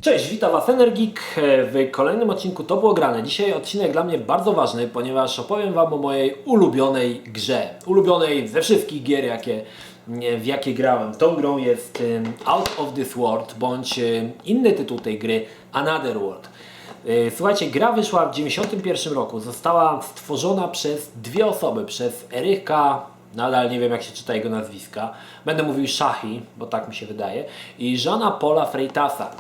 Cześć, witam Was Energik w kolejnym odcinku To było grane. Dzisiaj odcinek dla mnie bardzo ważny, ponieważ opowiem Wam o mojej ulubionej grze. Ulubionej ze wszystkich gier, w jakie grałem. Tą grą jest Out of this World, bądź inny tytuł tej gry, Another World. Słuchajcie, gra wyszła w 1991 roku. Została stworzona przez dwie osoby, przez Eryka, nadal nie wiem jak się czyta jego nazwiska, będę mówił Shahi, bo tak mi się wydaje, i Jeana Paula Freitasa.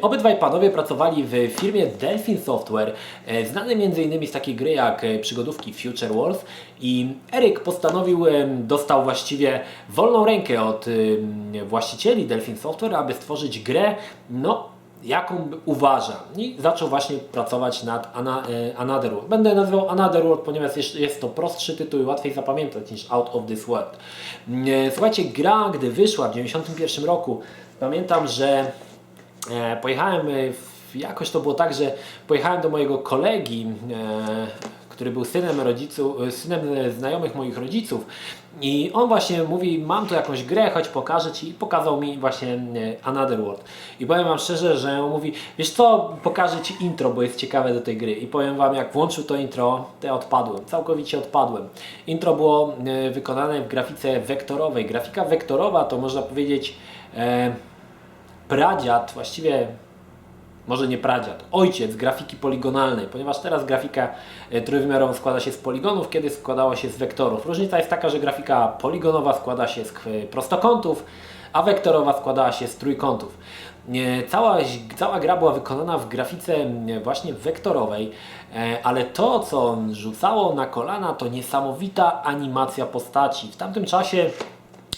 Obydwaj panowie pracowali w firmie Delphin Software, znanej m.in. z takiej gry jak przygodówki Future Wars, i Eryk dostał właściwie wolną rękę od właścicieli Delphin Software, aby stworzyć grę, jaką uważa, i zaczął właśnie pracować nad Another World. Będę nazywał Another World, ponieważ jest to prostszy tytuł i łatwiej zapamiętać niż Out of this World. Słuchajcie, gra, gdy wyszła w 1991 roku, pamiętam, że pojechałem, jakoś to było tak, że pojechałem do mojego kolegi, który był synem znajomych moich rodziców, i on właśnie mówi: mam tu jakąś grę, chodź pokażę Ci, i pokazał mi właśnie Another World. I powiem Wam szczerze, że on mówi: wiesz co, pokażę Ci intro, bo jest ciekawe do tej gry. I powiem Wam, jak włączył to intro, to ja odpadłem, całkowicie odpadłem. Intro było wykonane w grafice wektorowej. Grafika wektorowa to, można powiedzieć, pradziad, właściwie może nie pradziad, ojciec grafiki poligonalnej, ponieważ teraz grafika trójwymiarowa składa się z poligonów, kiedy składała się z wektorów. Różnica jest taka, że grafika poligonowa składa się z prostokątów, a wektorowa składała się z trójkątów. Cała gra była wykonana w grafice właśnie wektorowej, ale to, co rzucało na kolana, to niesamowita animacja postaci. W tamtym czasie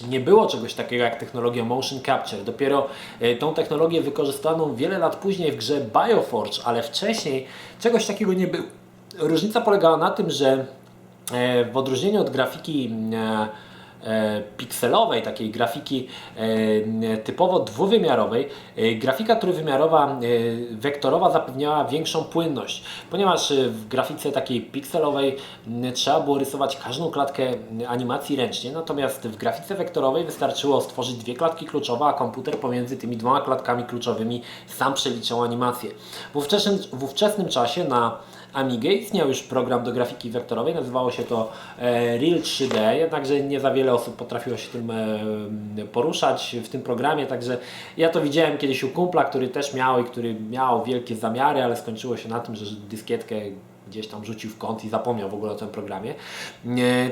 nie było czegoś takiego jak technologia motion capture. Dopiero tą technologię wykorzystano wiele lat później w grze Bioforge, ale wcześniej czegoś takiego nie było. Różnica polegała na tym, że w odróżnieniu od grafiki pikselowej, takiej grafiki typowo dwuwymiarowej, grafika trójwymiarowa, wektorowa zapewniała większą płynność, ponieważ w grafice takiej pikselowej trzeba było rysować każdą klatkę animacji ręcznie, natomiast w grafice wektorowej wystarczyło stworzyć dwie klatki kluczowe, a komputer pomiędzy tymi dwoma klatkami kluczowymi sam przeliczał animację. W ówczesnym czasie na Amigę istniał już program do grafiki wektorowej, nazywało się to Real 3D, jednakże nie za wiele osób potrafiło się tym poruszać w tym programie, także ja to widziałem kiedyś u kumpla, który też miał i który miał wielkie zamiary, ale skończyło się na tym, że dyskietkę gdzieś tam rzucił w kąt i zapomniał w ogóle o tym programie.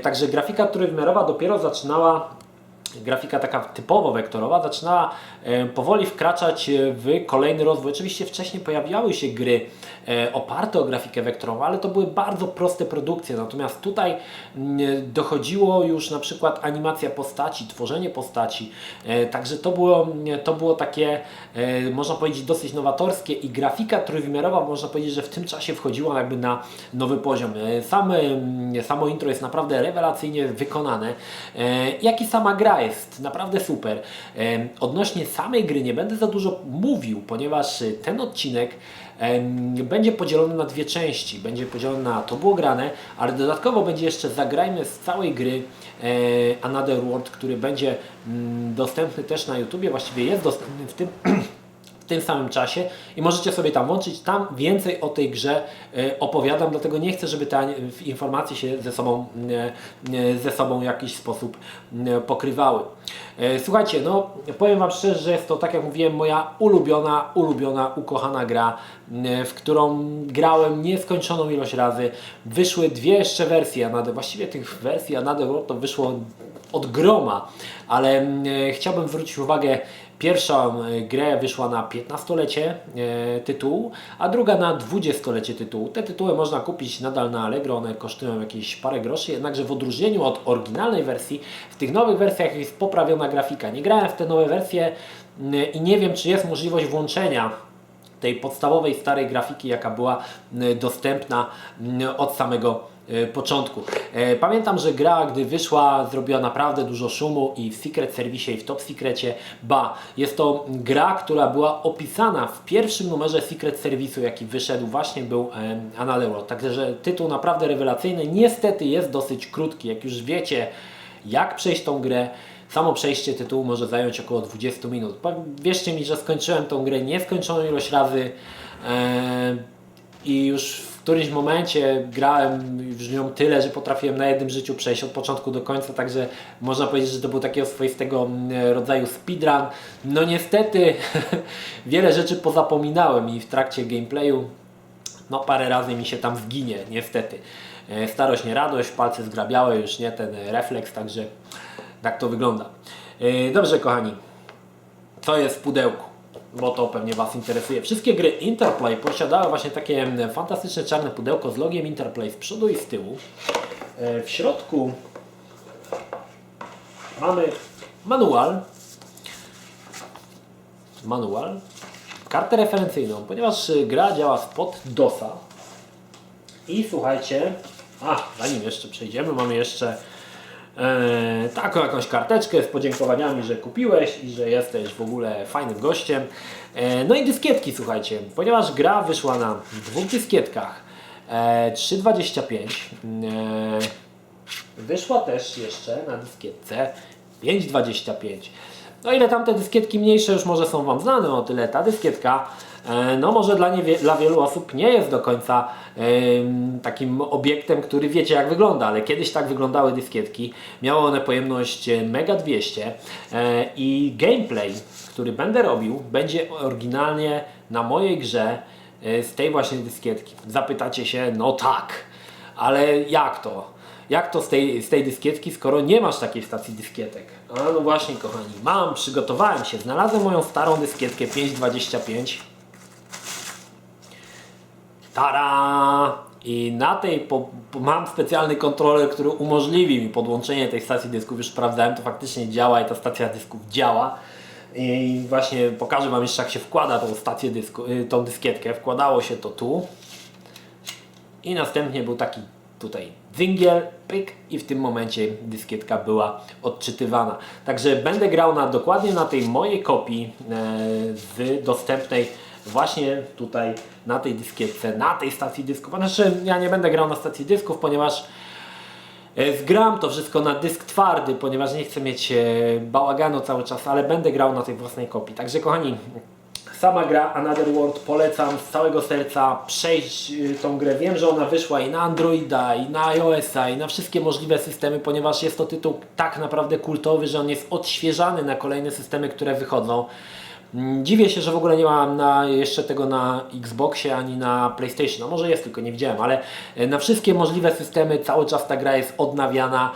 Także grafika trójwymiarowa dopiero zaczynała, grafika taka typowo wektorowa, zaczynała powoli wkraczać w kolejny rozwój. Oczywiście wcześniej pojawiały się gry oparte o grafikę wektorową, ale to były bardzo proste produkcje, natomiast tutaj dochodziło już na przykład animacja postaci, tworzenie postaci, także to było takie, można powiedzieć, dosyć nowatorskie, i grafika trójwymiarowa, można powiedzieć, że w tym czasie wchodziła jakby na nowy poziom. Samo intro jest naprawdę rewelacyjnie wykonane, jak i sama gra jest naprawdę super. Odnośnie samej gry nie będę za dużo mówił, ponieważ ten odcinek będzie podzielony na dwie części. Będzie podzielony na To było grane, ale dodatkowo będzie jeszcze Zagrajmy z całej gry Another World, który będzie dostępny też na YouTubie, właściwie jest dostępny w tym samym czasie i możecie sobie tam włączyć. Tam więcej o tej grze opowiadam, dlatego nie chcę, żeby te informacje się ze sobą w jakiś sposób pokrywały. Słuchajcie, powiem Wam szczerze, że jest to, tak jak mówiłem, moja ulubiona, ukochana gra, w którą grałem nieskończoną ilość razy. Wyszły dwie jeszcze wersje, właściwie tych wersji Another World to wyszło od groma, ale chciałbym zwrócić uwagę, pierwsza grę wyszła na 15-lecie tytułu, a druga na 20-lecie tytułu. Te tytuły można kupić nadal na Allegro, one kosztują jakieś parę groszy, jednakże w odróżnieniu od oryginalnej wersji, w tych nowych wersjach jest poprawiona grafika. Nie grałem w te nowe wersje i nie wiem, czy jest możliwość włączenia tej podstawowej, starej grafiki, jaka była dostępna od samego początku. Pamiętam, że gra, gdy wyszła, zrobiła naprawdę dużo szumu i w Secret Service, i w Top Secrecie. Jest to gra, która była opisana w pierwszym numerze Secret Service'u, jaki wyszedł, właśnie był Another World. Także tytuł naprawdę rewelacyjny. Niestety jest dosyć krótki. Jak już wiecie, jak przejść tą grę, samo przejście tytułu może zająć około 20 minut. Wierzcie mi, że skończyłem tą grę nieskończoną ilość razy i już w którymś momencie grałem już nią tyle, że potrafiłem na jednym życiu przejść od początku do końca, także można powiedzieć, że to był takiego swoistego rodzaju speedrun. No niestety wiele rzeczy pozapominałem i w trakcie gameplayu no parę razy mi się tam zginie, niestety. Starość nie radość, palce zgrabiałe, już nie ten refleks, także tak to wygląda. Dobrze kochani, co jest w pudełku? Bo to pewnie Was interesuje. Wszystkie gry Interplay posiadały właśnie takie fantastyczne czarne pudełko z logiem Interplay z przodu i z tyłu. W środku mamy manual, kartę referencyjną, ponieważ gra działa spod DOSa. I słuchajcie, zanim jeszcze przejdziemy, mamy jeszcze taką jakąś karteczkę z podziękowaniami, że kupiłeś i że jesteś w ogóle fajnym gościem. No i dyskietki, słuchajcie, ponieważ gra wyszła na dwóch dyskietkach 3,25, wyszła też jeszcze na dyskietce 5,25. No ile tamte dyskietki mniejsze już może są Wam znane, o tyle ta dyskietka no może dla wielu osób nie jest do końca takim obiektem, który wiecie jak wygląda, ale kiedyś tak wyglądały dyskietki. Miały one pojemność Mega 200 i gameplay, który będę robił, będzie oryginalnie na mojej grze z tej właśnie dyskietki. Zapytacie się, no tak, ale jak to? Jak to z tej dyskietki, skoro nie masz takiej stacji dyskietek? A no właśnie kochani, przygotowałem się, znalazłem moją starą dyskietkę 5,25. Tara! I na tej mam specjalny kontroler, który umożliwi mi podłączenie tej stacji dysków. Już sprawdzałem, to faktycznie działa i ta stacja dysków działa. I właśnie pokażę Wam jeszcze jak się wkłada tą stację tą dyskietkę. Wkładało się to tu. I następnie był taki tutaj dzygiel, pyk i w tym momencie dyskietka była odczytywana. Także będę grał dokładnie na tej mojej kopii dostępnej właśnie tutaj na tej dyskietce, na tej stacji dysków. Znaczy ja nie będę grał na stacji dysków, ponieważ zgram to wszystko na dysk twardy, ponieważ nie chcę mieć bałaganu cały czas, ale będę grał na tej własnej kopii. Także kochani, sama gra Another World polecam z całego serca przejść tą grę. Wiem, że ona wyszła i na Androida, i na iOS-a, i na wszystkie możliwe systemy, ponieważ jest to tytuł tak naprawdę kultowy, że on jest odświeżany na kolejne systemy, które wychodzą. Dziwię się, że w ogóle nie ma jeszcze tego na Xboxie ani na PlayStation. No może jest, tylko nie widziałem, ale na wszystkie możliwe systemy cały czas ta gra jest odnawiana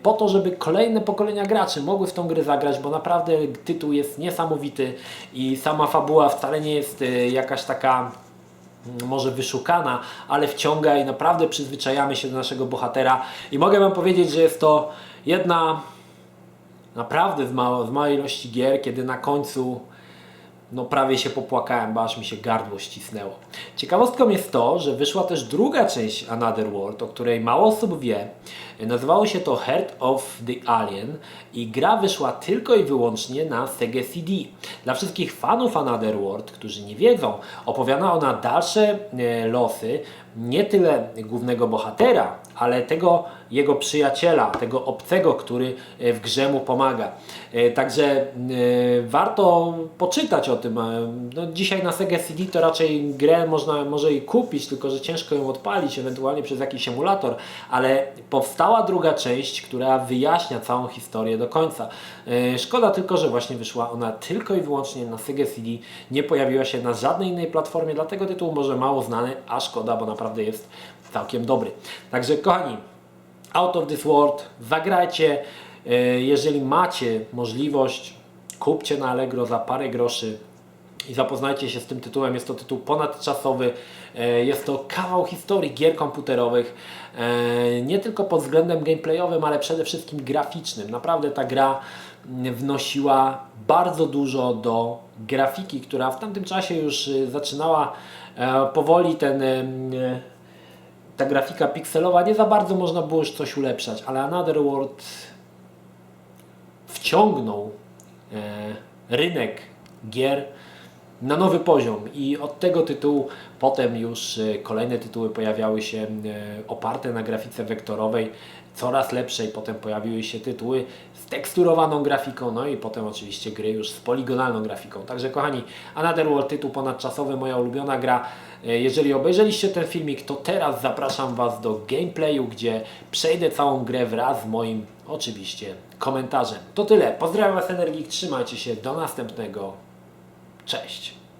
po to, żeby kolejne pokolenia graczy mogły w tą grę zagrać, bo naprawdę tytuł jest niesamowity i sama fabuła wcale nie jest jakaś taka może wyszukana, ale wciąga i naprawdę przyzwyczajamy się do naszego bohatera i mogę Wam powiedzieć, że jest to jedna naprawdę z małej ilości gier, kiedy na końcu no prawie się popłakałem, bo aż mi się gardło ścisnęło. Ciekawostką jest to, że wyszła też druga część Another World, o której mało osób wie. Nazywało się to Heart of the Alien i gra wyszła tylko i wyłącznie na Sega CD. Dla wszystkich fanów Another World, którzy nie wiedzą, opowiada ona dalsze losy nie tyle głównego bohatera, ale tego jego przyjaciela, tego obcego, który w grze mu pomaga. Także warto poczytać o tym. No, dzisiaj na Sega CD to raczej grę może i kupić, tylko że ciężko ją odpalić, ewentualnie przez jakiś emulator, ale powstała druga część, która wyjaśnia całą historię do końca. Szkoda tylko, że właśnie wyszła ona tylko i wyłącznie na Sega CD, nie pojawiła się na żadnej innej platformie, dlatego tytuł może mało znany, a szkoda, bo naprawdę jest całkiem dobry. Także kochani, Out of this World, zagrajcie, jeżeli macie możliwość, kupcie na Allegro za parę groszy i zapoznajcie się z tym tytułem. Jest to tytuł ponadczasowy, jest to kawał historii gier komputerowych, nie tylko pod względem gameplayowym, ale przede wszystkim graficznym. Naprawdę ta gra wnosiła bardzo dużo do grafiki, która w tamtym czasie już zaczynała powoli ta grafika pikselowa, nie za bardzo można było już coś ulepszać, ale Another World wciągnął rynek gier na nowy poziom i od tego tytułu potem już kolejne tytuły pojawiały się oparte na grafice wektorowej coraz lepsze i potem pojawiły się tytuły z teksturowaną grafiką, no i potem oczywiście gry już z poligonalną grafiką. Także kochani, Another World, tytuł ponadczasowy, moja ulubiona gra. Jeżeli obejrzeliście ten filmik, to teraz zapraszam Was do gameplayu, gdzie przejdę całą grę wraz z moim oczywiście komentarzem. To tyle, pozdrawiam Was Energik, trzymajcie się, do następnego, cześć!